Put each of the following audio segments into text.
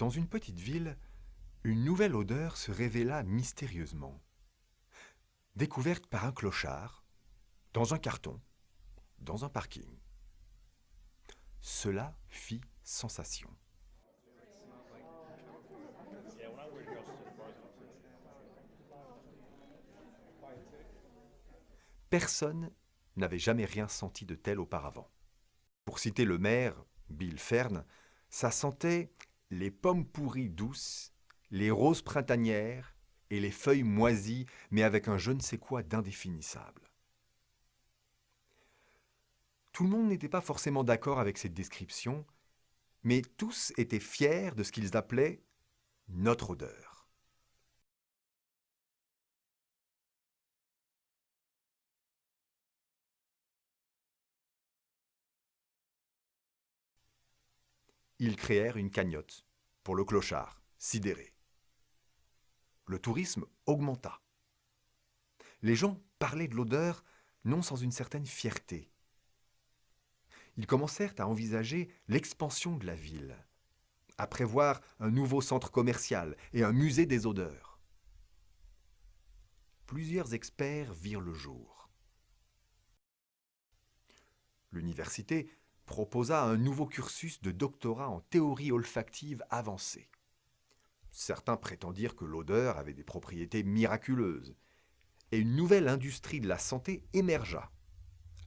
Dans une petite ville, une nouvelle odeur se révéla mystérieusement. Découverte par un clochard, dans un carton, dans un parking. Cela fit sensation. Personne n'avait jamais rien senti de tel auparavant. Pour citer le maire, Bill Fern, ça sentait les pommes pourries douces, les roses printanières et les feuilles moisies, mais avec un je ne sais quoi d'indéfinissable. Tout le monde n'était pas forcément d'accord avec cette description, mais tous étaient fiers de ce qu'ils appelaient notre odeur. Ils créèrent une cagnotte pour le clochard, sidéré. Le tourisme augmenta. Les gens parlaient de l'odeur non sans une certaine fierté. Ils commencèrent à envisager l'expansion de la ville, à prévoir un nouveau centre commercial et un musée des odeurs. Plusieurs experts virent le jour. L'université proposa un nouveau cursus de doctorat en théorie olfactive avancée. Certains prétendirent que l'odeur avait des propriétés miraculeuses, et une nouvelle industrie de la santé émergea,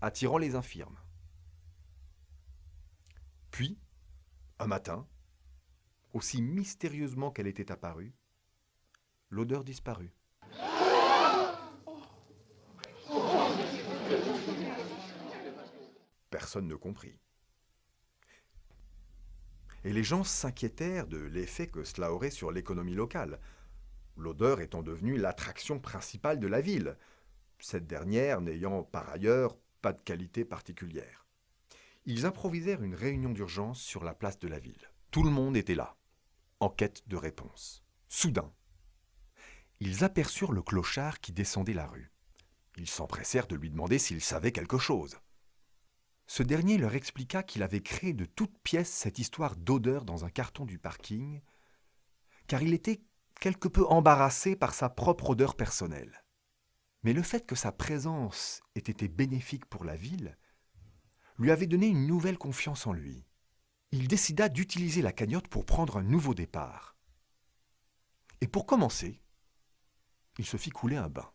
attirant les infirmes. Puis, un matin, aussi mystérieusement qu'elle était apparue, l'odeur disparut. Personne ne comprit. Et les gens s'inquiétèrent de l'effet que cela aurait sur l'économie locale, l'odeur étant devenue l'attraction principale de la ville, cette dernière n'ayant par ailleurs pas de qualité particulière. Ils improvisèrent une réunion d'urgence sur la place de la ville. Tout le monde était là, en quête de réponse. Soudain, ils aperçurent le clochard qui descendait la rue. Ils s'empressèrent de lui demander s'il savait quelque chose. Ce dernier leur expliqua qu'il avait créé de toutes pièces cette histoire d'odeur dans un carton du parking, car il était quelque peu embarrassé par sa propre odeur personnelle. Mais le fait que sa présence ait été bénéfique pour la ville lui avait donné une nouvelle confiance en lui. Il décida d'utiliser la cagnotte pour prendre un nouveau départ. Et pour commencer, il se fit couler un bain.